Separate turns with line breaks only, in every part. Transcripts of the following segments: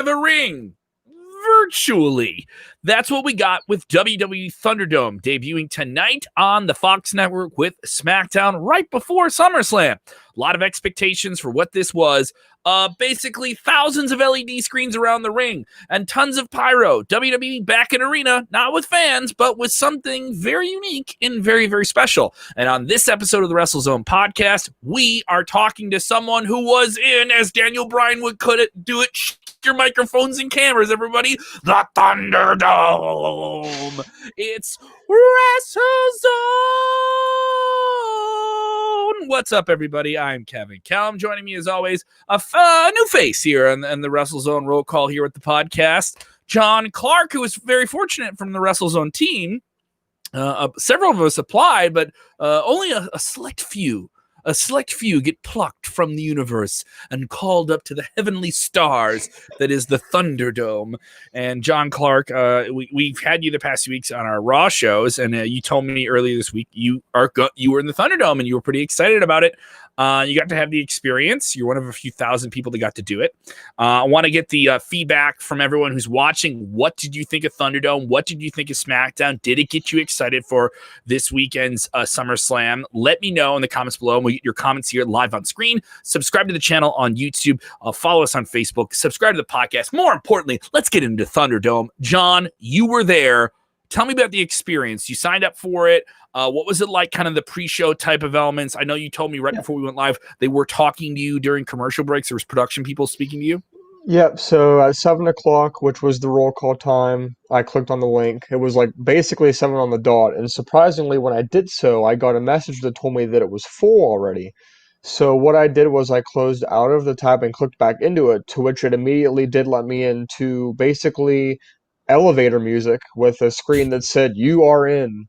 a ring virtually. That's what we got with WWE Thunderdome debuting tonight on the Fox Network with Smackdown right before SummerSlam. A lot of expectations for what this was. Basically thousands of LED screens around the ring and tons of pyro. WWE back in arena, not with fans, but with something very unique and very, very special. And on this episode of the Wrestlezone podcast, we are talking to someone who was in, as Daniel Bryan would do it, your microphones and cameras, everybody, the Thunderdome. It's Wrestlezone. What's up, everybody? I'm Kevin Kellam. Joining me, as always, a new face here and the Wrestlezone roll call here with the podcast, John Clark, who was very fortunate from the Wrestlezone team. Several of us applied, but only a select few get plucked from the universe and called up to the heavenly stars that is the Thunderdome. And John Clark, we've had you the past few weeks on our Raw shows, and you told me earlier this week you were in the Thunderdome and you were pretty excited about it. You got to have the experience. You're one of a few thousand people that got to do it. I want to get the feedback from everyone who's watching. What did you think of Thunderdome? What did you think of Smackdown? Did it get you excited for this weekend's SummerSlam? Let me know in the comments below, and we'll get your comments here live on screen. Subscribe to the channel on YouTube. Follow us on Facebook. Subscribe to the podcast. More importantly, let's get into Thunderdome. John, you were there. Tell me about the experience. You signed up for it. What was it like, kind of the pre-show type of elements? I know you told me right before we went live, they were talking to you during commercial breaks. There was production people speaking to you.
Yep. So at 7 o'clock, which was the roll call time, I clicked on the link. It was like basically 7 on the dot. And surprisingly, when I did so, I got a message that told me that it was full already. So what I did was I closed out of the tab and clicked back into it, to which it immediately did let me into basically elevator music with a screen that said, "You are in."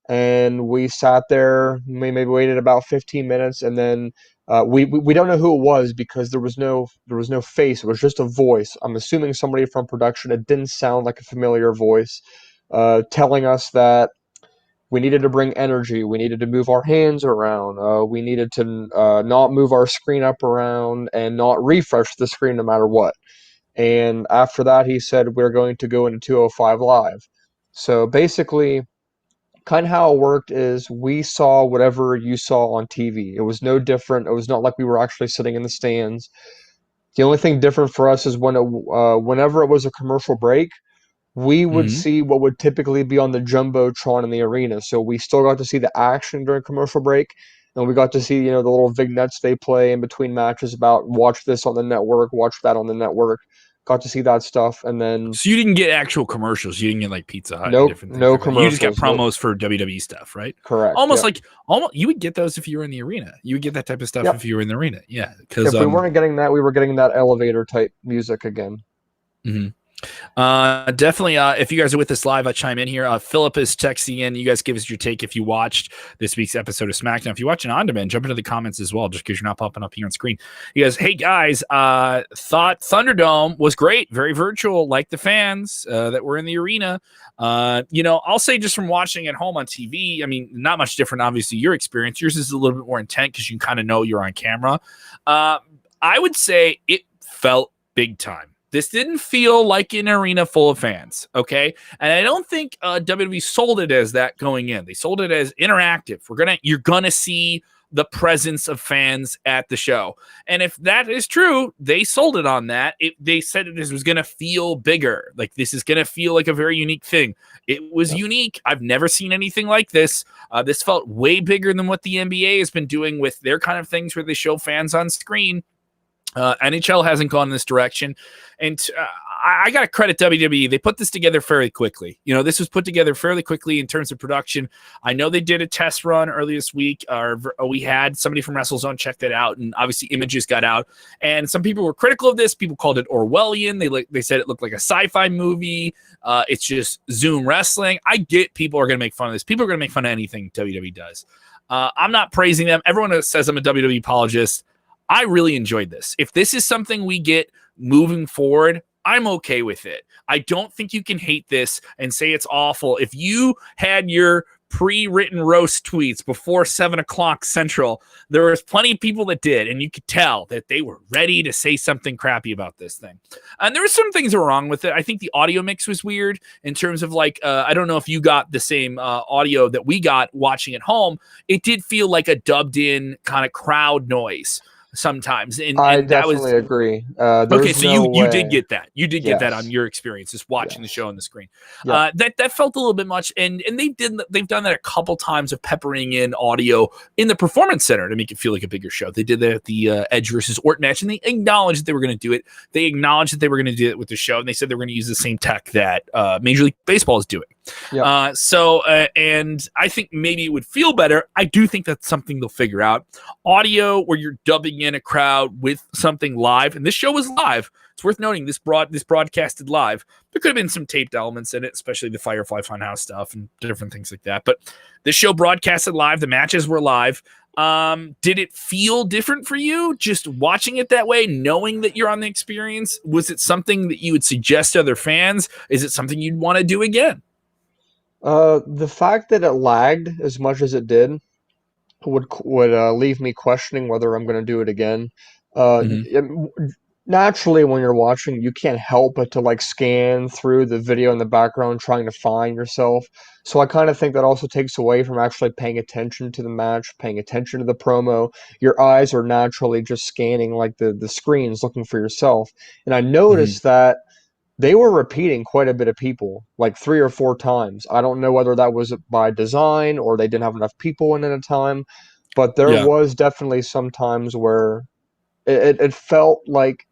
And we sat there, we maybe waited about 15 minutes, and then we don't know who it was because there was no face. It was just a voice. I'm assuming somebody from production. It didn't sound like a familiar voice, telling us that we needed to bring energy. We needed to move our hands around. We needed to not move our screen up around and not refresh the screen no matter what. And after that, he said we're going to go into 205 live. So basically, kind of how it worked is we saw whatever you saw on TV. It was no different. It was not like we were actually sitting in the stands. The only thing different for us is whenever it was a commercial break, we would see what would typically be on the Jumbotron in the arena. So we still got to see the action during commercial break, and we got to see, the little vignettes they play in between matches about watch this on the network, watch that on the network. Got to see that stuff, and then...
So you didn't get actual commercials. You didn't get like Pizza Hut.
Nope,
different things
no
like
commercials.
You just got promos for WWE stuff, right?
Correct.
Almost you would get those if you were in the arena. You would get that type of stuff if you were in the arena. Yeah. Because
if we weren't getting that, we were getting that elevator type music again.
Mm-hmm. Definitely, if you guys are with us live, I chime in here. Philip is texting in. You guys give us your take if you watched this week's episode of Smackdown. If you're watching on demand, jump into the comments as well, just because you're not popping up here on screen. You guys, hey guys, thought Thunderdome was great, very virtual, like the fans that were in the arena. I'll say just from watching at home on TV, I mean, not much different, obviously, your experience. Yours is a little bit more intense because you kind of know you're on camera. I would say it felt big time. This didn't feel like an arena full of fans, okay? And I don't think WWE sold it as that going in. They sold it as interactive. You're gonna see the presence of fans at the show. And if that is true, they sold it on that. They said this was gonna feel bigger. Like this is gonna feel like a very unique thing. It was unique. I've never seen anything like this. This felt way bigger than what the NBA has been doing with their kind of things where they show fans on screen. NHL hasn't gone in this direction, and I got to credit WWE. They put this together fairly quickly. This was put together fairly quickly in terms of production. I know they did a test run earlier this week. We had somebody from Wrestlezone check that out, and obviously images got out. And some people were critical of this. People called it Orwellian. They said it looked like a sci-fi movie. It's just Zoom wrestling. I get people are going to make fun of this. People are going to make fun of anything WWE does. I'm not praising them. Everyone says I'm a WWE apologist. I really enjoyed this. If this is something we get moving forward, I'm okay with it. I don't think you can hate this and say it's awful. If you had your pre-written roast tweets before 7 o'clock Central, there was plenty of people that did, and you could tell that they were ready to say something crappy about this thing. And there were some things that were wrong with it. I think the audio mix was weird in terms of like, I don't know if you got the same audio that we got watching at home. It did feel like a dubbed in kind of crowd noise sometimes, and
I
that was
definitely agree.
okay.
There's
So
no
you did
way.
get that. You did get that on
Yes.
your experience, just watching the
Yes.
show on the screen.
Yep.
That felt a little bit much, and they've done that a couple times of peppering in audio in the Performance Center to make it feel like a bigger show. They did that at the Edge versus Orton match, and they acknowledged that they were going to do it. They acknowledged that they were going to do it with the show, and they said they were going to use the same tech that Major League Baseball is doing.
Yep.
And I think maybe it would feel better. I do think that's something they'll figure out. Audio where you're dubbing in a crowd with something live, and this show was live. It's worth noting this broadcasted live. There could have been some taped elements in it, especially the Firefly Funhouse stuff and different things like that. But this show broadcasted live. The matches were live. Did it feel different for you just watching it that way, knowing that you're on the experience? Was it something that you would suggest to other fans? Is it something you'd want to do again?
The fact that it lagged as much as it did would leave me questioning whether I'm going to do it again. Naturally, when you're watching, you can't help but to like scan through the video in the background trying to find yourself. So I kind of think that also takes away from actually paying attention to the match, paying attention to the promo. Your eyes are naturally just scanning like the screens looking for yourself. And I noticed that they were repeating quite a bit of people, like 3 or 4 times. I don't know whether that was by design or they didn't have enough people in at a time, but there was definitely some times where it felt like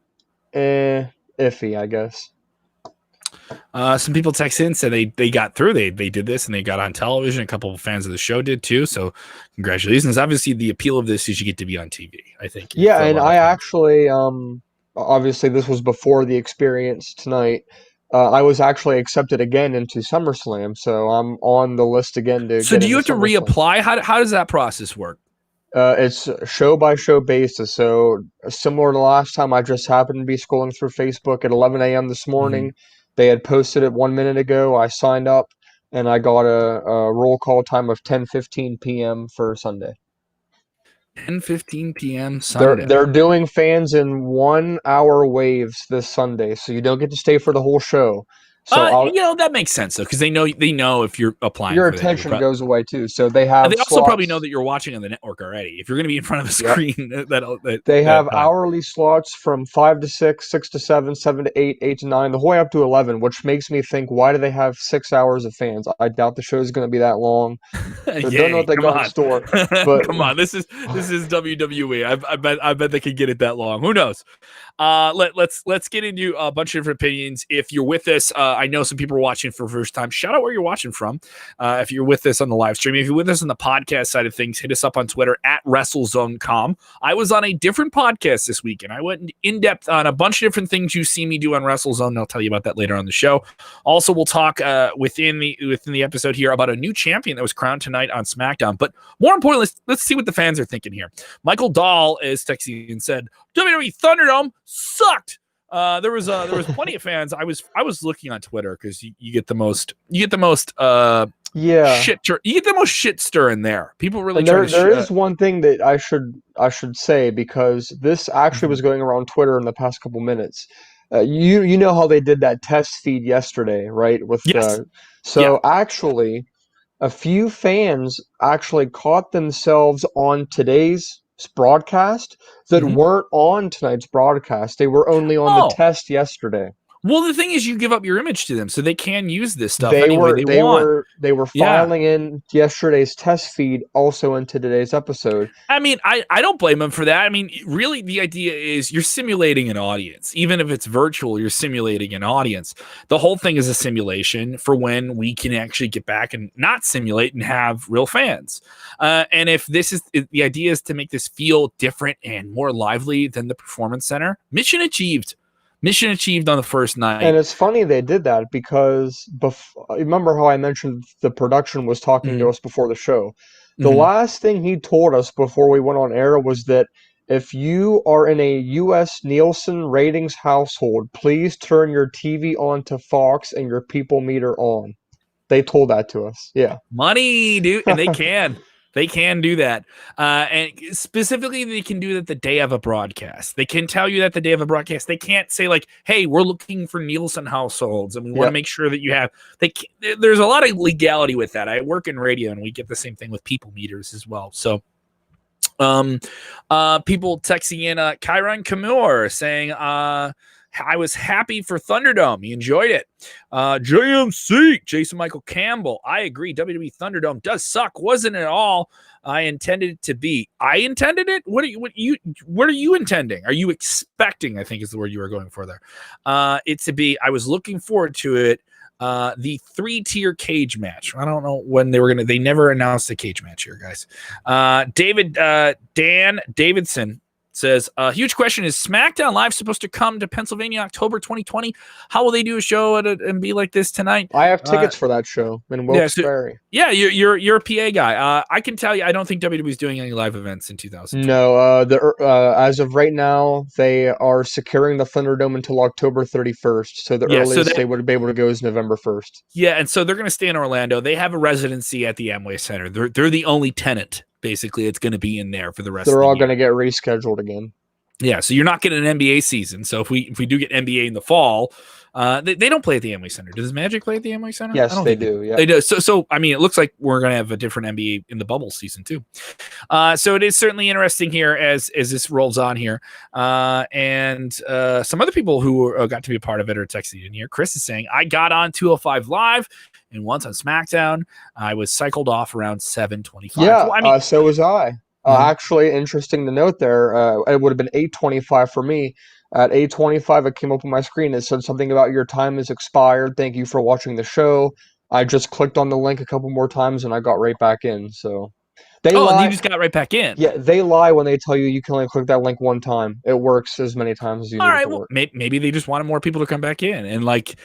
iffy, I guess.
Some people text in, said they got through. They did this and they got on television. A couple of fans of the show did too. So congratulations. Obviously, the appeal of this is you get to be on TV, I think.
Yeah, and I actually, obviously this was before the experience tonight. I was actually accepted again into SummerSlam, so I'm on the list again to
So
get
do you have
into
to
SummerSlam.
reapply? How does that process work?
It's show by show basis. So similar to last time, I just happened to be scrolling through Facebook at 11 a.m. this morning. They had posted it 1 minute ago. I signed up and I got a roll call time of 10:15 p.m. for Sunday.
10:15 p.m. Sunday.
They're doing fans in 1 hour waves this Sunday, so you don't get to stay for the whole show. So
that makes sense though, because they know if you're applying.
Your
for
attention
that,
goes away too. So they have.
They also
slots.
probably know that you're watching on the network already. If you're going to be in front of a screen,
they have hourly slots from 5 to 6, 6 to 7, 7 to 8, 8 to 9, the whole way up to 11, which makes me think, why do they have 6 hours of fans? I doubt the show is going to be that long. They don't know what they got in store. But
come on, this is WWE. I bet they could get it that long. Who knows? Let's get into a bunch of different opinions. If you're with us, I know some people are watching for the first time. Shout out where you're watching from. If you're with us on the live stream, if you're with us on the podcast side of things, hit us up on Twitter at WrestleZone.com. I was on a different podcast this week, and I went in depth on a bunch of different things you see me do on WrestleZone. And I'll tell you about that later on the show. Also, we'll talk within the episode here about a new champion that was crowned tonight on SmackDown. But more importantly, let's see what the fans are thinking here. Michael Dahl is texting and said, WWE Thunderdome sucked. There was plenty of fans. I was looking on Twitter because you get the most shit. You get the most shit stir in there. People really.
And there is one thing that I should say, because this actually was going around Twitter in the past couple minutes. You know how they did that test feed yesterday, right? Actually, a few fans actually caught themselves on today's broadcast that weren't on tonight's broadcast. They were only on the test yesterday.
Well, the thing is, you give up your image to them, so they can use this stuff
They
want.
They were filing in yesterday's test feed also into today's episode.
I mean, I don't blame them for that. I mean, really, the idea is you're simulating an audience. Even if it's virtual, you're simulating an audience. The whole thing is a simulation for when we can actually get back and not simulate and have real fans. And if the idea is to make this feel different and more lively than the Performance Center, mission achieved. Mission achieved on the first night.
And it's funny they did that because remember how I mentioned the production was talking to us before the show? The last thing he told us before we went on air was that if you are in a U.S. Nielsen ratings household, please turn your TV on to Fox and your people meter on. They told that to us. Yeah.
Money, dude. And they can. They can do that. And specifically, they can do that the day of a broadcast. They can tell you that the day of a broadcast. They can't say, like, hey, we're looking for Nielsen households, and we want to make sure that you have. There's a lot of legality with that. I work in radio, and we get the same thing with people meters as well. So, people texting in, Kyron Kamur saying, I was happy for Thunderdome. He enjoyed it. JMC, Jason Michael Campbell. I agree. WWE Thunderdome does suck. Wasn't at all I intended it to be. I intended it? What are you intending? Are you expecting, I think is the word you were going for there. It to be, I was looking forward to it. The 3-tier cage match. I don't know when they never announced a cage match here, guys. Dan Davidson says, huge question, is SmackDown Live supposed to come to Pennsylvania October 2020? How will they do a show and be like this tonight?
I have tickets for that show in Wilkes-Barre.
Yeah, you're a PA guy. I can tell you, I don't think WWE's doing any live events in 2020.
No, as of right now, they are securing the Thunderdome until October 31st. So the earliest they would be able to go is November 1st.
Yeah, and so they're going to stay in Orlando. They have a residency at the Amway Center. They're the only tenant. Basically, it's going to be in there for the rest of the year.
They're all going to get rescheduled again.
Yeah, so you're not getting an NBA season. So if we do get NBA in the fall, they don't play at the Amway Center. Does Magic play at the Amway Center?
Yes, they do. Yeah,
they do. So I mean, it looks like we're going to have a different NBA in the bubble season too. So it is certainly interesting here as this rolls on here. And some other people who got to be a part of it are texting in here. Chris is saying, I got on 205 Live. And once on SmackDown, I was cycled off around 7:25.
Yeah, well, so was I. Actually, interesting to note there, it would have been 8:25 for me. At 8:25, it came up on my screen. It said something about your time is expired. Thank you for watching the show. I just clicked on the link a couple more times, and I got right back in. So they lie.
And you just got right back in.
Yeah, they lie when they tell you can only click that link one time. It works as many times as you need. All right, well,
maybe they just wanted more people to come back in. And like,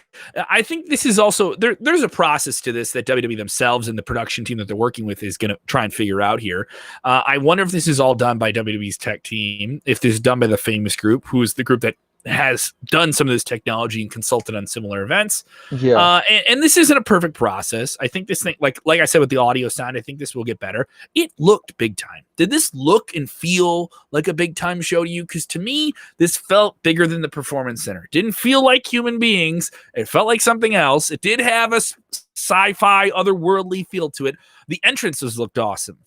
I think this is also there's a process to this that WWE themselves and the production team that they're working with is going to try and figure out here. I wonder if this is all done by WWE's tech team, if this is done by the Famous Group, who is the group that has done some of this technology and consulted on similar events.
Yeah.
And this isn't a perfect process. I think this thing, like I said with the audio sound, I think this will get better. It looked big time. Did this look and feel like a big time show to you? Because to me, this felt bigger than the Performance Center. Didn't feel like human beings. It felt like something else. It did have a sci-fi, otherworldly feel to it. The entrances looked awesome.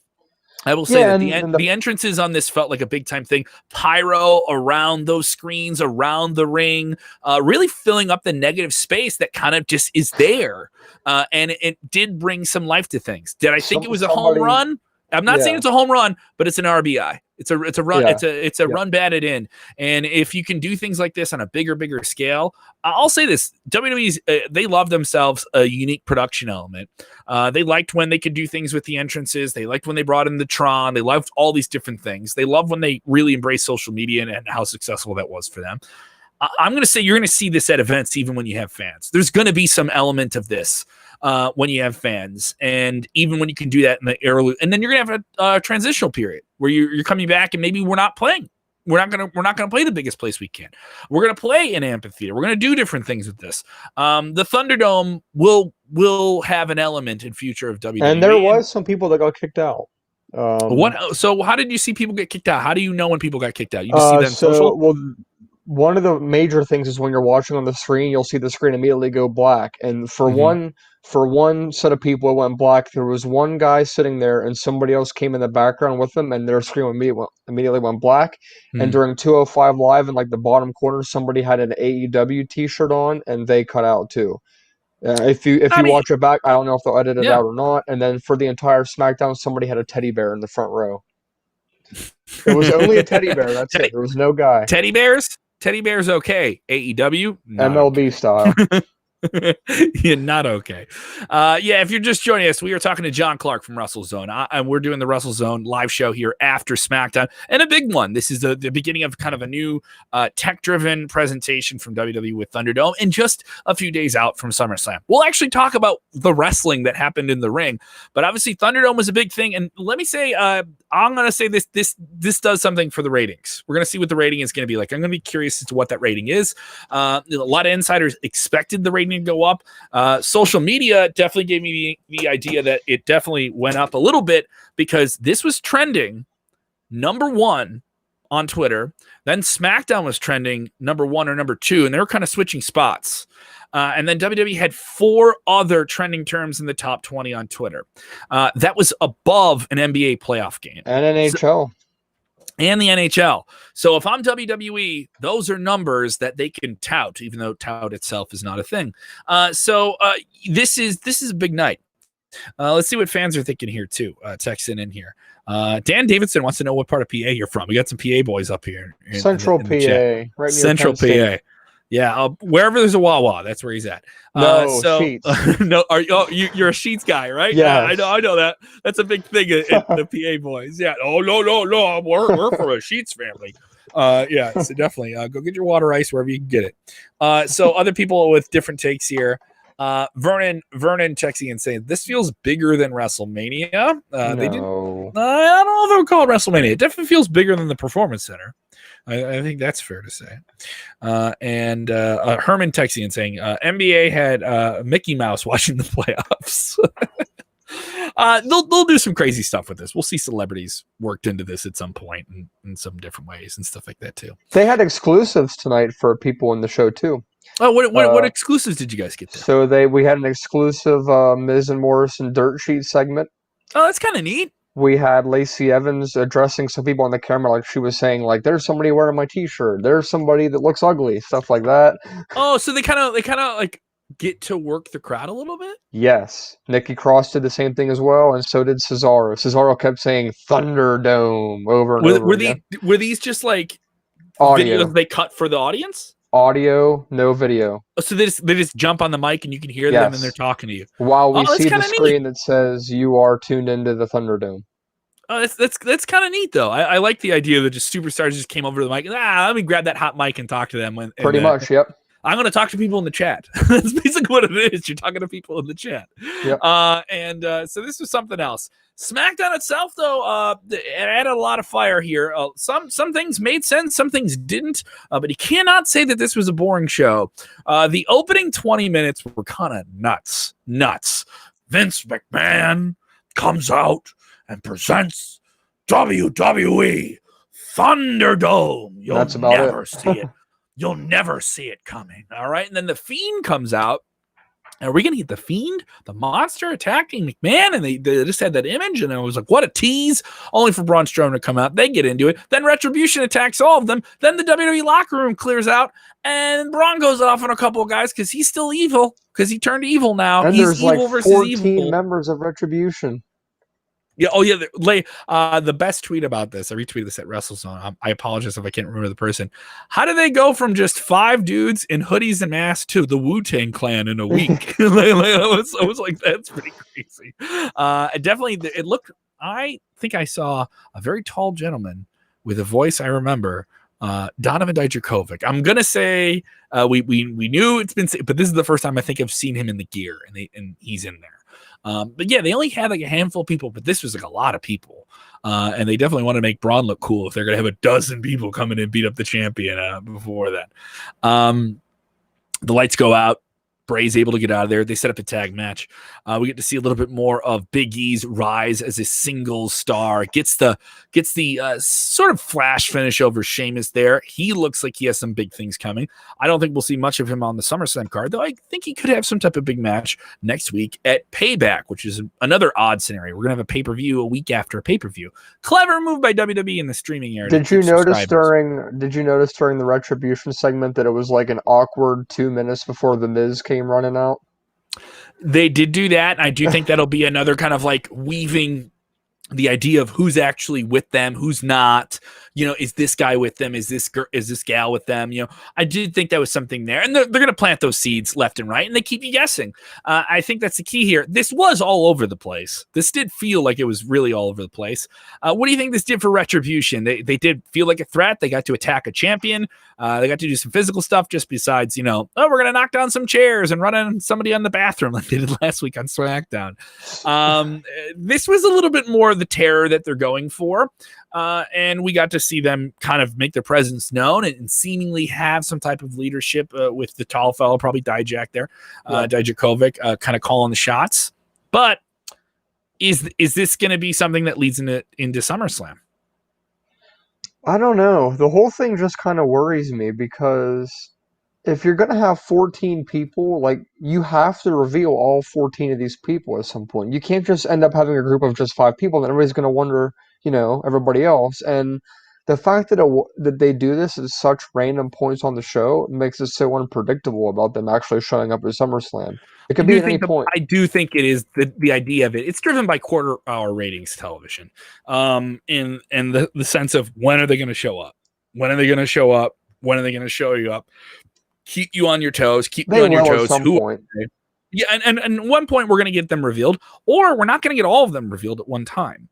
I will say that the entrances on this felt like a big time thing. Pyro around those screens, around the ring, really filling up the negative space that kind of just is there. And it did bring some life to things. Did I think it was a home run? I'm not saying it's a home run, but it's an RBI. It's a run. Yeah. It's a run batted in. And if you can do things like this on a bigger scale, I'll say this: WWE's they love themselves a unique production element. They liked when they could do things with the entrances. They liked when they brought in the Tron. They loved all these different things. They love when they really embrace social media and how successful that was for them. I'm going to say you're going to see this at events even when you have fans. There's going to be some element of this when you have fans, and even when you can do that in the early, and then you're going to have a transitional period where you're coming back, and maybe we're not playing. We're not going to play the biggest place we can. We're going to play in amphitheater. We're going to do different things with this. The Thunderdome will have an element in future of WWE.
And there was some people that got kicked out.
So how did you see people get kicked out? How do you know when people got kicked out? You just see that in social?
Well, one of the major things is when you're watching on the screen, you'll see the screen immediately go black. And for one set of people, it went black. There was one guy sitting there, and somebody else came in the background with them, and their screen immediately went black. And during 205 Live, in like the bottom corner, somebody had an AEW T-shirt on, and they cut out too. If you watch it back, I don't know if they'll edit it out or not. And then for the entire SmackDown, somebody had a teddy bear in the front row. It was only a teddy bear. That's it. There was no guy.
Teddy bears? Teddy bears okay. AEW?
MLB style.
You're not okay. If you're just joining us, we are talking to John Clark from Wrestlezone, and we're doing the Wrestlezone live show here after SmackDown, and a big one. This is the beginning of kind of a new tech-driven presentation from WWE with Thunderdome, and just a few days out from SummerSlam. We'll actually talk about the wrestling that happened in the ring, but obviously Thunderdome was a big thing, and let me say, I'm going to say this does something for the ratings. We're going to see what the rating is going to be like. I'm going to be curious as to what that rating is. A lot of insiders expected the rating continued to go up. Social media definitely gave me the idea that it definitely went up a little bit because this was trending number 1 on Twitter. Then SmackDown was trending number 1 or number 2, and they were kind of switching spots. And then WWE had 4 other trending terms in the top 20 on Twitter. That was above an NBA playoff game.
And NHL.
And the NHL. So if I'm WWE, those are numbers that they can tout, even though tout itself is not a thing. So this is a big night. Let's see what fans are thinking here too. Texting in here. Dan Davidson wants to know what part of PA you're from. We got some PA boys up here.
Central PA, right near
Central
Penn State.
PA. Yeah, wherever there's a Wawa, that's where he's at.
Sheets.
No, you're a Sheets guy, right?
Yes.
Yeah, I know that. That's a big thing in the PA boys. Yeah. Oh no, we're from a Sheets family. Yeah, so definitely go get your water ice wherever you can get it. So other people with different takes here. Vernon texting and saying this feels bigger than WrestleMania. They didn't. I don't know if I would call it WrestleMania. It definitely feels bigger than the Performance Center. I think that's fair to say. And Herman texting and saying NBA had Mickey Mouse watching the playoffs. They'll do some crazy stuff with this. We'll see celebrities worked into this at some point in some different ways and stuff like that too.
They had exclusives tonight for people in the show too.
Oh, what exclusives did you guys get there?
So we had an exclusive Miz and Morrison dirt sheet segment.
Oh, that's kind of neat.
We had Lacey Evans addressing some people on the camera, like she was saying, like, "There's somebody wearing my T-shirt. There's somebody that looks ugly," stuff like that.
Oh, so they kind of like get to work the crowd a little bit.
Yes, Nikki Cross did the same thing as well, and so did Cesaro. Cesaro kept saying Thunderdome over and over again.
Were these just like
audio
videos they cut for the audience?
Audio, no video.
Oh, so they just jump on the mic and you can hear them and they're talking to you
while we see the screen that says you are tuned into the Thunderdome.
Oh, that's kind of neat though. I like the idea that just superstars just came over to the mic. Let me grab that hot mic and talk to them.
Pretty much, yep.
I'm going to talk to people in the chat. That's basically what it is. You're talking to people in the chat.
Yep.
So this was something else. SmackDown itself, though, it added a lot of fire here. Some things made sense, some things didn't. But you cannot say that this was a boring show. The opening 20 minutes were kind of nuts. Vince McMahon comes out and presents WWE Thunderdome. You'll never see it. You'll never see it coming. All right. And then the Fiend comes out. Are we going to get the Fiend, the monster attacking McMahon? And they just had that image. And I was like, what a tease. Only for Braun Strowman to come out. They get into it. Then Retribution attacks all of them. Then the WWE locker room clears out. And Braun goes off on a couple of guys because he's still evil. Because he turned evil now.
And
he's
there's
evil
like
versus
14
evil.
members of Retribution.
Yeah. Oh, yeah. The best tweet about this, I retweeted this at Wrestlezone. I apologize if I can't remember the person. How do they go from just 5 dudes in hoodies and masks to the Wu-Tang Clan in a week? I was like, that's pretty crazy. Definitely, it looked. I think I saw a very tall gentleman with a voice I remember. Donovan Dijakovic. I'm gonna say we knew it's been, but this is the first time I think I've seen him in the gear, and he's in there. But yeah, they only had like a handful of people, but this was like a lot of people. And they definitely want to make Braun look cool if they're going to have a dozen people come in and beat up the champion before that. The lights go out. Bray's able to get out of there. They set up a tag match. We get to see a little bit more of Big E's rise as a single star. Gets the sort of flash finish over Sheamus there. He looks like he has some big things coming. I don't think we'll see much of him on the SummerSlam card, though I think he could have some type of big match next week at Payback, which is another odd scenario. We're going to have a pay-per-view a week after a pay-per-view. Clever move by WWE in the streaming area.
Did you notice during the Retribution segment that it was like an awkward 2 minutes before The Miz came running out?
They did do that. I do think that'll be another kind of like weaving the idea of who's actually with them, who's not. You know, is this guy with them? Is this gal with them? You know, I did think that was something there, and they're going to plant those seeds left and right, and they keep you guessing. I think that's the key here. This was all over the place. This did feel like it was really all over the place. What do you think this did for Retribution? They did feel like a threat. They got to attack a champion. They got to do some physical stuff just besides, you know, we're going to knock down some chairs and run in somebody on the bathroom like they did last week on SmackDown. This was a little bit more of the terror that they're going for. And we got to see them kind of make their presence known and seemingly have some type of leadership with the tall fellow, probably Dijak there, Dijakovic, kind of calling the shots. But is this going to be something that leads into SummerSlam?
I don't know. The whole thing just kind of worries me because if you're going to have 14 people, like, you have to reveal all 14 of these people at some point. You can't just end up having a group of just 5 people, then everybody's going to wonder, everybody else. And the fact that they do this at such random points on the show makes it so unpredictable about them actually showing up at SummerSlam. It could be at any point.
I do think it is the idea of it. It's driven by quarter-hour ratings television, in the sense of when are they going to show up? When are they going to show up? When are they going to show you up? Keep you on your toes.
At some point.
Yeah, and at one point we're going to get them revealed, or we're not going to get all of them revealed at one time.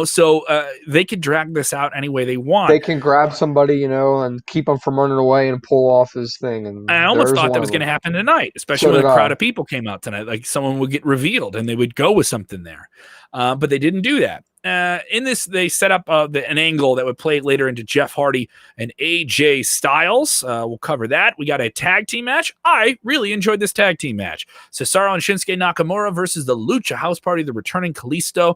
So they could drag this out any way they want.
They can grab somebody, and keep them from running away and pull off his thing. And
I almost thought that was going to happen tonight, especially when a crowd of people came out tonight. Like someone would get revealed and they would go with something there. But they didn't do that. In this, they set up an angle that would play later into Jeff Hardy and AJ Styles. We'll cover that. We got a tag team match. I really enjoyed this tag team match. Cesaro and Shinsuke Nakamura versus the Lucha House Party, the returning Kalisto.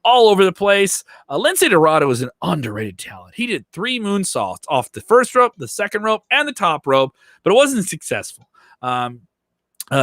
All over the place. Lince Dorado is an underrated talent. He did 3 moonsaults off the first rope, the second rope, and the top rope, but it wasn't successful.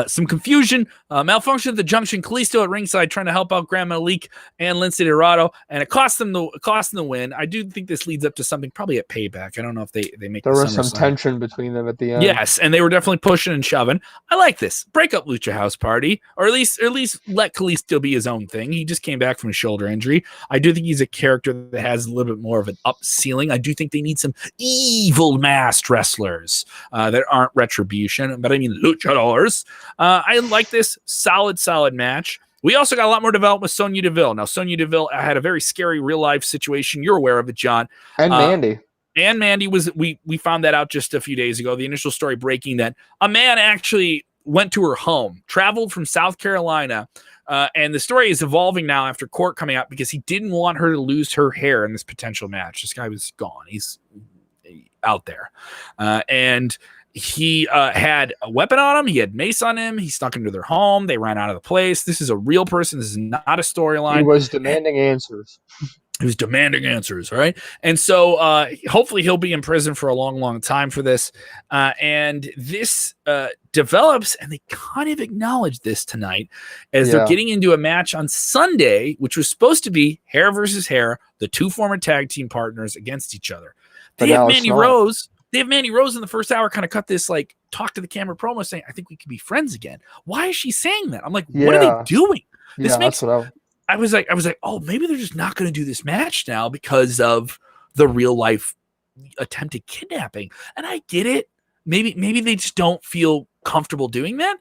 Some confusion, malfunction at the junction. Kalisto at ringside trying to help out Grand Malik and Lince Dorado, and it cost them the win. I do think this leads up to something probably at Payback. I don't know if they make.
There was some tension between them at the end.
Yes, and they were definitely pushing and shoving. I like this. Break up Lucha House Party, or at least let Kalisto be his own thing. He just came back from a shoulder injury. I do think he's a character that has a little bit more of an up ceiling. I do think they need some evil masked wrestlers that aren't Retribution, but I mean luchadors. I like this solid match. We also got a lot more development with Sonia Deville. Now, Sonia Deville had a very scary real-life situation. You're aware of it, John.
And Mandy.
And Mandy we found that out just a few days ago. The initial story breaking that a man actually went to her home, traveled from South Carolina, and the story is evolving now after court coming out because he didn't want her to lose her hair in this potential match. This guy was gone. He's out there. And he had a weapon on him. He had mace on him. He snuck into their home. They ran out of the place. This is a real person. This is not a storyline.
He was demanding answers.
He was demanding answers, right? And so hopefully he'll be in prison for a long time for this. And this develops, and they kind of acknowledge this tonight as they're getting into a match on Sunday, which was supposed to be hair versus hair, the 2 former tag team partners against each other. They have Mandy Rose. They have Mandy Rose in the first hour kind of cut this, like, talk to the camera promo saying, I think we could be friends again. Why is she saying that? I'm like, what are they doing? This makes, that's what I was like, oh, maybe they're just not going to do this match now because of the real life attempted kidnapping. And I get it. Maybe they just don't feel comfortable doing that.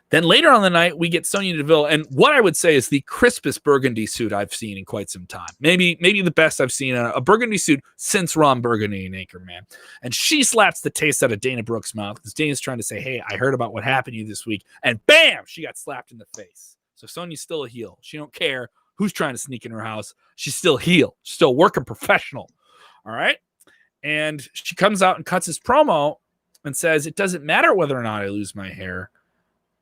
Then later on the night, we get Sonya Deville, and what I would say is the crispest burgundy suit I've seen in quite some time. Maybe the best I've seen a burgundy suit since Ron Burgundy and Anchorman. And she slaps the taste out of Dana Brooke's mouth because Dana's trying to say, hey, I heard about what happened to you this week. And bam, she got slapped in the face. So Sonya's still a heel. She don't care who's trying to sneak in her house. She's still a heel. She's still working professional. All right? And she comes out and cuts his promo and says, it doesn't matter whether or not I lose my hair.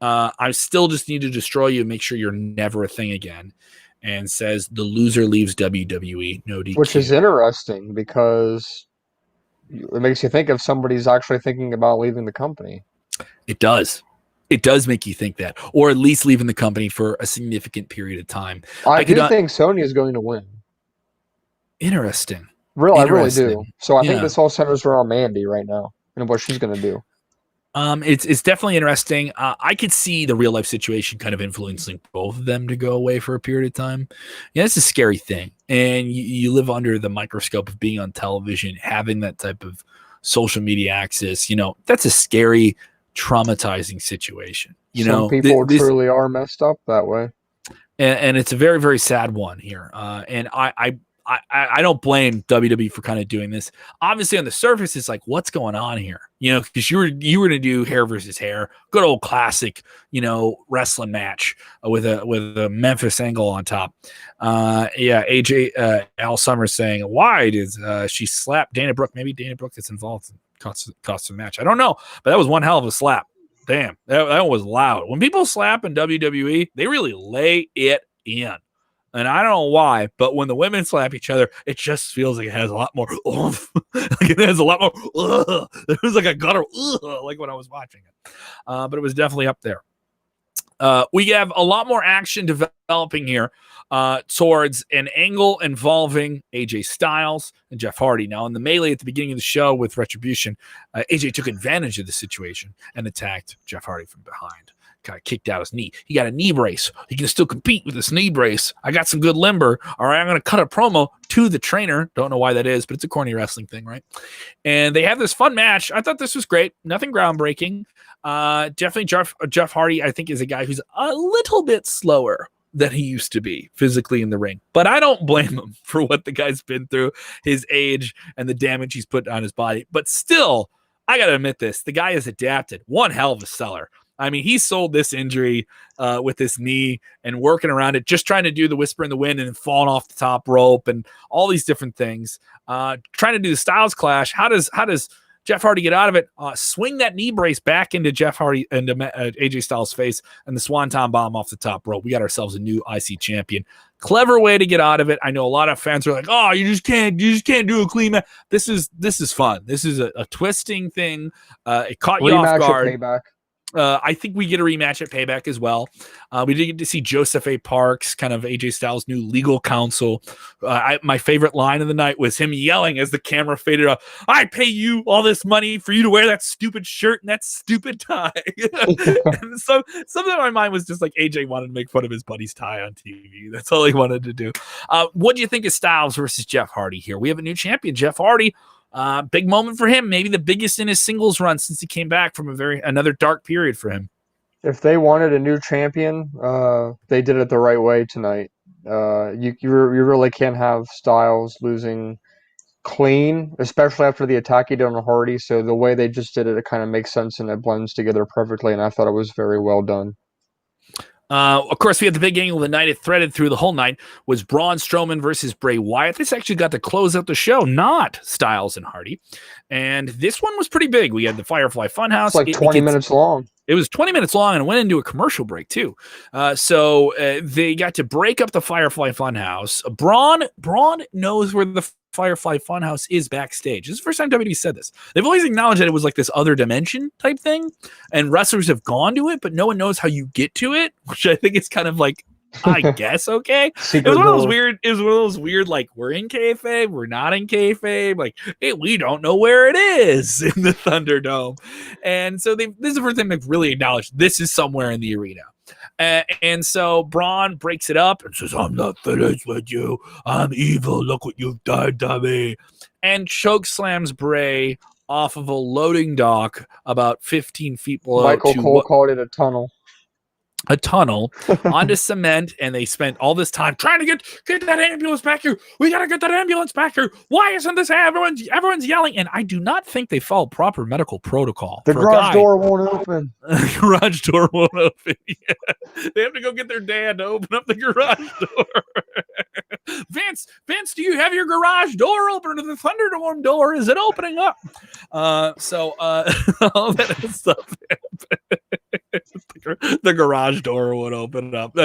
I still just need to destroy you and make sure you're never a thing again. And says the loser leaves WWE. No DQ.
Which is interesting because it makes you think if somebody's actually thinking about leaving the company.
It does. It does make you think that. Or at least leaving the company for a significant period of time.
I do think Sonya is going to win.
Interesting.
I really do. So I think this all centers around Mandy right now and what she's going to do.
It's definitely interesting. I could see the real life situation kind of influencing both of them to go away for a period of time. Yeah, it's a scary thing. And you live under the microscope of being on television, having that type of social media access, that's a scary, traumatizing situation.
Some people truly are messed up that way.
And it's a very, very sad one here. And I don't blame WWE for kind of doing this. Obviously, on the surface, it's like, what's going on here? Because you were going to do hair versus hair, good old classic, wrestling match with a Memphis angle on top. AJ Al Summers saying, why did she slap Dana Brooke? Maybe Dana Brooke gets involved and cost the match. I don't know, but that was one hell of a slap. Damn, that one was loud. When people slap in WWE, they really lay it in. And I don't know why, but when the women slap each other, it just feels like it has a lot more oomph. Like it has a lot more ugh. There was like a gutter like when I was watching it. But it was definitely up there. We have a lot more action developing here towards an angle involving AJ Styles and Jeff Hardy. Now, in the melee at the beginning of the show with Retribution, AJ took advantage of the situation and attacked Jeff Hardy from behind. Kind of kicked out his knee. He got a knee brace. He can still compete with this knee brace. I got some good limber. All right, I'm going to cut a promo to the trainer. Don't know why that is, but it's a corny wrestling thing, right? And they have this fun match. I thought this was great. Nothing groundbreaking. Definitely Jeff Hardy, I think, is a guy who's a little bit slower than he used to be physically in the ring. But I don't blame him for what the guy's been through, his age, and the damage he's put on his body. But still, I got to admit this. The guy has adapted. One hell of a seller. I mean, he sold this injury with this knee and working around it, just trying to do the whisper in the wind and falling off the top rope and all these different things. Trying to do the Styles Clash. How does Jeff Hardy get out of it? Swing that knee brace back into Jeff Hardy and AJ Styles' face, and the Swanton Bomb off the top rope. We got ourselves a new IC champion. Clever way to get out of it. I know a lot of fans are like, "Oh, you just can't do a clean match." This is fun. This is a twisting thing. It caught you off guard.
Payback.
I think we get a rematch at Payback as well. We did get to see Joseph A. Parks, kind of AJ Styles' new legal counsel. My favorite line of the night was him yelling as the camera faded up, "I pay you all this money for you to wear that stupid shirt and that stupid tie." And so something in my mind was just like AJ wanted to make fun of his buddy's tie on TV. That's all he wanted to do. What do you think of Styles versus Jeff Hardy here? We have a new champion, Jeff Hardy. Big moment for him, maybe the biggest in his singles run since he came back from another dark period for him.
If they wanted a new champion, they did it the right way tonight. You really can't have Styles losing clean, especially after the attack he did on Hardy. So the way they just did it, it kind of makes sense and it blends together perfectly. And I thought it was very well done.
Of course, we had the big angle of the night. It threaded through the whole night. Was Braun Strowman versus Bray Wyatt. This actually got to close out the show, not Styles and Hardy. And this one was pretty big. We had the Firefly Funhouse.
It's like 20 minutes long.
It was 20 minutes long and went into a commercial break, too. So they got to break up the Firefly Funhouse. Braun knows where the Firefly Funhouse is backstage. This is the first time WWE said this. They've always acknowledged that it was like this other dimension type thing, and wrestlers have gone to it, but no one knows how you get to it, which I think is kind of like, I guess, okay. It was one of those weird, like, we're in kayfabe, we're not in kayfabe, like, hey, we don't know where it is in the Thunderdome. And so this is the first time they've really acknowledged this is somewhere in the arena. And so Braun breaks it up and says, "I'm not finished with you. I'm evil. Look what you've done to me." And choke slams Bray off of a loading dock about 15 feet below.
Michael Cole called it a tunnel.
Onto cement, and they spent all this time trying to get that ambulance back here. We gotta get that ambulance back here. Why isn't this? Everyone's yelling, and I do not think they followed proper medical protocol.
The garage door won't open.
Garage door won't open. Yeah. They have to go get their dad to open up the garage door. Vince, do you have your garage door open? The Thunderdome door, is it opening up? All that stuff. The garage door would open up.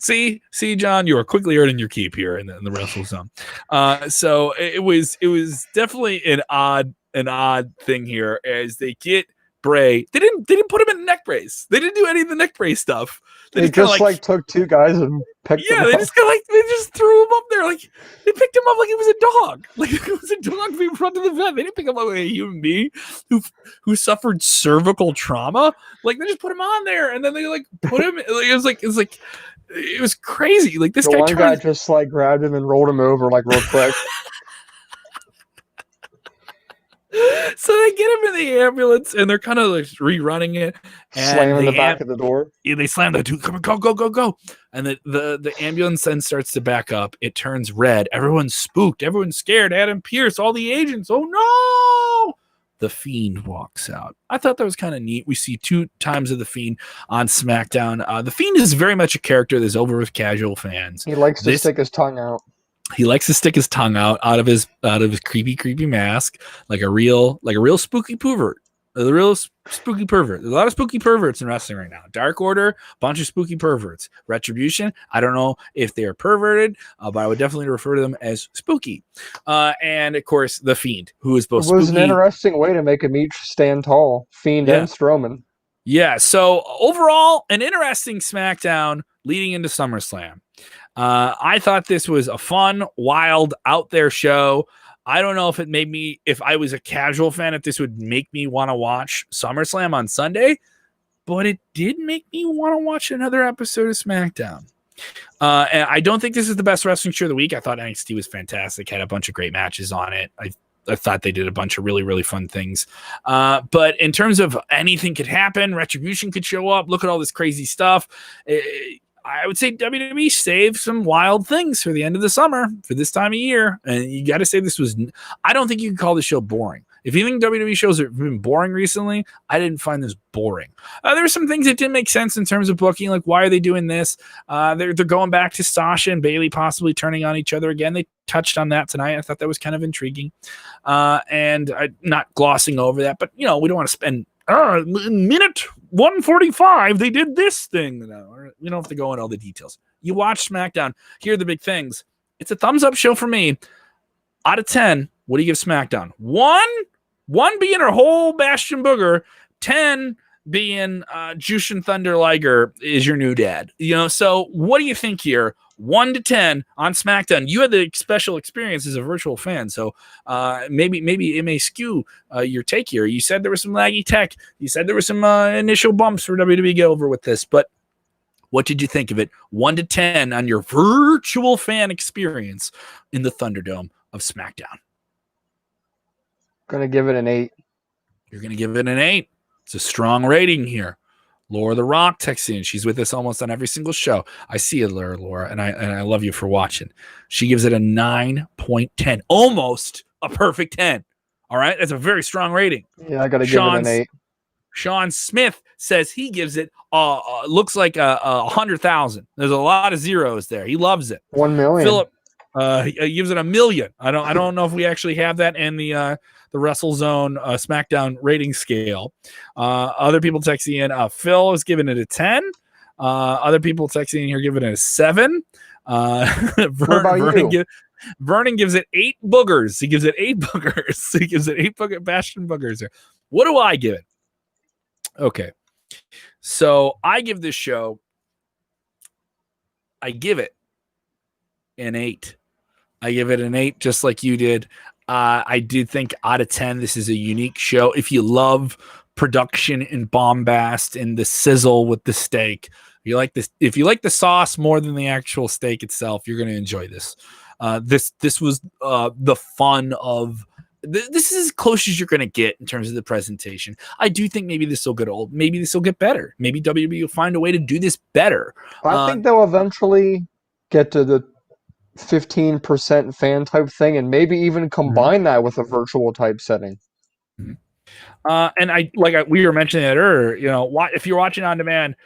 See, John, you are quickly earning your keep here in the Wrestlezone. So it was definitely an odd thing here as they get Bray. They didn't put him in a neck brace. They didn't do any of the neck brace stuff.
They just took two guys and picked them up.
They just threw him up there. Like they picked him up like he was a dog. Like it was a dog being brought to the vet. They didn't pick him up like a human being who suffered cervical trauma. Like they just put him on there and then they put him. It was crazy. Like this guy
just grabbed him and rolled him over real quick.
So they get him in the ambulance, and they're kind of like rerunning it, and
Slamming the back of the door.
they slam the dude. Come on, go, go, go, go! And the ambulance then starts to back up. It turns red. Everyone's spooked. Everyone's scared. Adam Pearce, all the agents. Oh no! The Fiend walks out. I thought that was kind of neat. We see 2 times of the Fiend on SmackDown. The Fiend is very much a character that's over with casual fans.
He likes to stick his tongue out.
He likes to stick his tongue out of his creepy mask, like a real spooky pervert. A real spooky pervert. There's a lot of spooky perverts in wrestling right now. Dark Order, bunch of spooky perverts. Retribution, I don't know if they are perverted, but I would definitely refer to them as spooky. And of course, the Fiend, who is both. It was
an interesting way to make them each stand tall. Fiend and Strowman.
Yeah. So overall, an interesting SmackDown leading into SummerSlam. I thought this was a fun, wild, out there show. I don't know if it made me, if I was a casual fan, if this would make me want to watch SummerSlam on Sunday, but it did make me want to watch another episode of SmackDown. And I don't think this is the best wrestling show of the week. I thought NXT was fantastic, had a bunch of great matches on it. I thought they did a bunch of really, really fun things. But in terms of anything could happen, Retribution could show up, look at all this crazy stuff. I would say WWE saved some wild things for the end of the summer, for this time of year. And you got to say this was, I don't think you can call this show boring. If you think WWE shows have been boring recently, I didn't find this boring. There were some things that didn't make sense in terms of booking, like why are they doing this? They're going back to Sasha and Bayley possibly turning on each other again. They touched on that tonight. I thought that was kind of intriguing. And I'm not glossing over that, but we don't want to spend minute 145 they did this thing. No, you don't have to go into all the details. You watch SmackDown, here are the big things. It's a thumbs up show for me. Out of 10, what do you give SmackDown? 1 being her whole Bastion Booger, 10 being Jushin Thunder Liger is your new dad. So what do you think here? 1 to 10 on SmackDown. You had the special experience as a virtual fan, so maybe it may skew your take here. You said there was some laggy tech. You said there were some initial bumps for WWE to get over with this, but what did you think of it? 1 to 10 on your virtual fan experience in the Thunderdome of SmackDown.
Gonna give it an 8.
You're gonna give it an 8. It's a strong rating here. Laura the Rock texting in. She's with us almost on every single show. I see you, Laura, and I love you for watching. She gives it a 9.10, almost a perfect 10. All right, that's a very strong rating.
Yeah, I gotta give it an 8.
Sean Smith says he gives it looks like 100,000. There's a lot of zeros there. He loves it.
1 million.
Philip he gives it 1 million. I don't know if we actually have that in the Wrestlezone SmackDown rating scale. Other people texting in. Phil is giving it a 10. Other people texting in here giving it a 7. Vernon gives it 8 boogers. He gives it 8 boogers. He gives it 8 Bastion boogers here. What do I give it? Okay. So I give this show, I give it an 8. I give it an 8, just like you did. I did think out of 10, this is a unique show. If you love production and bombast and the sizzle with the steak, if you like the sauce more than the actual steak itself, you're going to enjoy this. This was the fun of. This is as close as you're going to get in terms of the presentation. I do think maybe this will get old. Maybe this will get better. Maybe WWE will find a way to do this better.
I think they'll eventually get to the 15% fan type thing and maybe even combine that with a virtual type setting.
And we were mentioning it earlier, if you're watching on demand,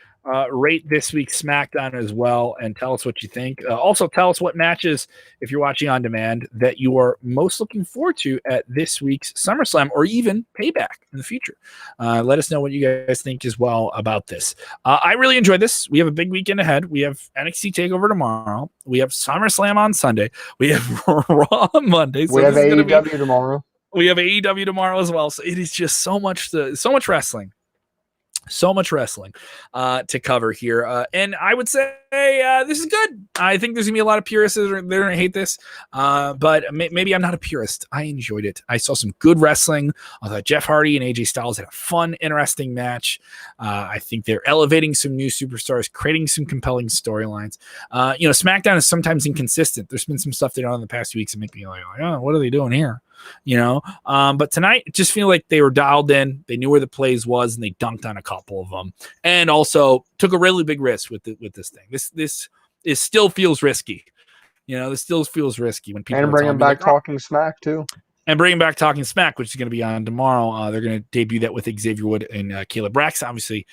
rate this week's SmackDown as well and tell us what you think. Also tell us what matches, if you're watching on demand, that you are most looking forward to at this week's SummerSlam or even Payback in the future. Let us know what you guys think as well about this. I really enjoyed this. We have a big weekend ahead. We have NXT TakeOver tomorrow. We have SummerSlam on Sunday. We have Raw on Monday.
So we have AEW tomorrow.
We have AEW tomorrow as well. So it is just so much wrestling. So much wrestling to cover here. And I would say this is good. I think there's going to be a lot of purists that are going to hate this. But maybe I'm not a purist. I enjoyed it. I saw some good wrestling. I thought Jeff Hardy and AJ Styles had a fun, interesting match. I think they're elevating some new superstars, creating some compelling storylines. SmackDown is sometimes inconsistent. There's been some stuff they've done in the past few weeks that make me like, oh, what are they doing here? But tonight, it just feel like they were dialed in. They knew where the plays was, and they dunked on a couple of them, and also took a really big risk with this thing. This still feels risky. This still feels risky when people
and bringing back Talking Smack too.
And bringing back Talking Smack, which is going to be on tomorrow. They're going to debut that with Xavier Wood and Caleb Brax. Obviously,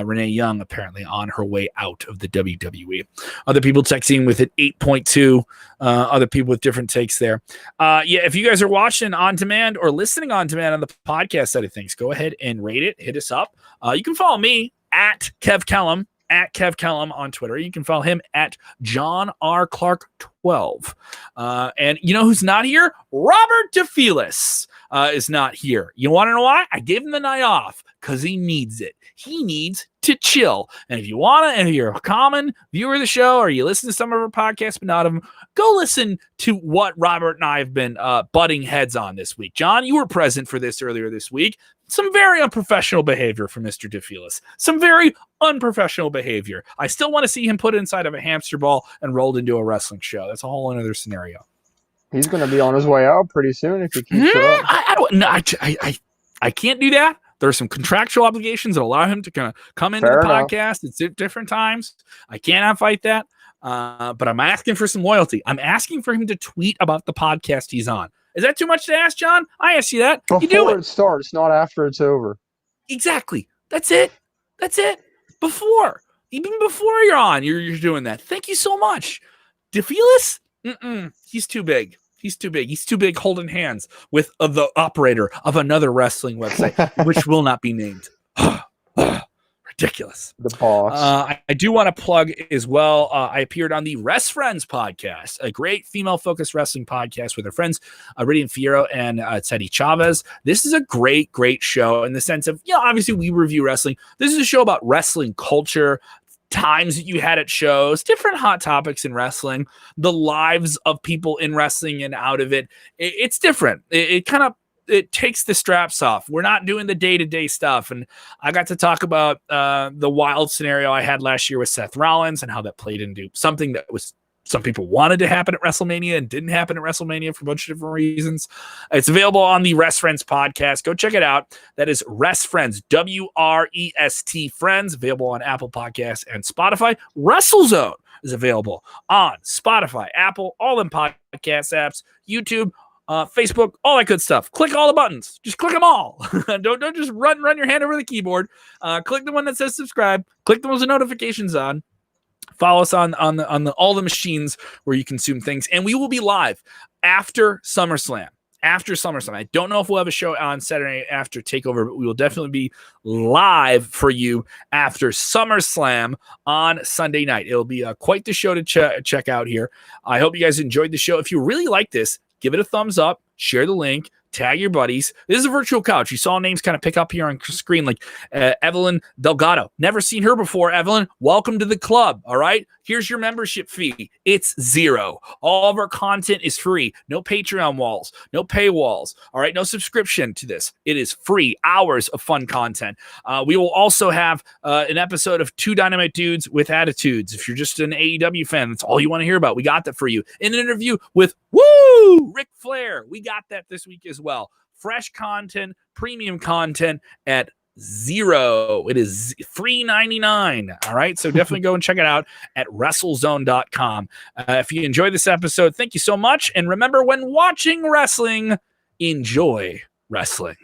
Renee Young apparently on her way out of the WWE. Other people texting with it 8.2. Other people with different takes there. If you guys are watching on demand or listening on demand on the podcast side of things, go ahead and rate it. Hit us up. You can follow me at Kev Kellam. At Kev Kellam on Twitter. You can follow him at John R. Clark 12. And you know who's not here? Robert DeFelice is not here. You want to know why? I gave him the night off because he needs it. He needs to chill. And if you're a common viewer of the show or you listen to some of our podcasts, but not of them, go listen to what Robert and I have been butting heads on this week. John, you were present for this earlier this week. Some very unprofessional behavior from Mr. DeFelice. Some very unprofessional behavior. I still want to see him put inside of a hamster ball and rolled into a wrestling show. That's a whole other scenario.
He's going to be on his way out pretty soon if he keeps it up.
I can't do that. There are some contractual obligations that allow him to kind of come into the podcast at different times. I cannot fight that. But I'm asking for some loyalty. I'm asking for him to tweet about the podcast he's on. Is that too much to ask, John? I ask you that.
Before
you do
it starts, not after it's over.
Exactly. That's it. Even before you're on, you're doing that. Thank you so much. DeFelice? He's too big. He's too big holding hands with the operator of another wrestling website, which will not be named. Ridiculous.
The boss.
I do want to plug as well. I appeared on the Rest Friends podcast, a great female-focused wrestling podcast with our friends Ridian Fierro and Teddy Chavez. This is a great, great show in the sense of, obviously we review wrestling. This is a show about wrestling culture, times that you had at shows, different hot topics in wrestling, the lives of people in wrestling and out of it. It's different. It takes the straps off. We're not doing the day-to-day stuff. And I got to talk about the wild scenario I had last year with Seth Rollins and how that played into something that was some people wanted to happen at WrestleMania and didn't happen at WrestleMania for a bunch of different reasons. It's available on the Rest Friends podcast. Go check it out. That is Rest Friends, WREST Friends, available on Apple Podcasts and Spotify. Wrestlezone is available on Spotify, Apple, all them podcast apps, YouTube, Facebook, all that good stuff. Click all the buttons. Just click them all. Don't just run your hand over the keyboard. Click the one that says subscribe. Click the ones with notifications on. Follow us on all the machines where you consume things, and we will be live after SummerSlam. I don't know if we'll have a show on Saturday after TakeOver, but we will definitely be live for you after SummerSlam on Sunday night. It'll be quite the show to check out here. I hope you guys enjoyed the show. If you really like this, give it a thumbs up, share the link, tag your buddies. This is a virtual couch. You saw names kind of pick up here on screen, like Evelyn Delgado. Never seen her before, Evelyn. Welcome to the club, all right? Here's your membership fee. It's $0. All of our content is free. No Patreon walls, no paywalls, all right? No subscription to this. It is free. Hours of fun content. We will also have an episode of Two Dynamite Dudes with Attitudes. If you're just an AEW fan, that's all you want to hear about. We got that for you. In an interview with Ric Flair. We got that this week as well. Fresh content, premium content at $0. It is $3.99. All right. So definitely go and check it out at WrestleZone.com. If you enjoyed this episode, thank you so much. And remember, when watching wrestling, enjoy wrestling.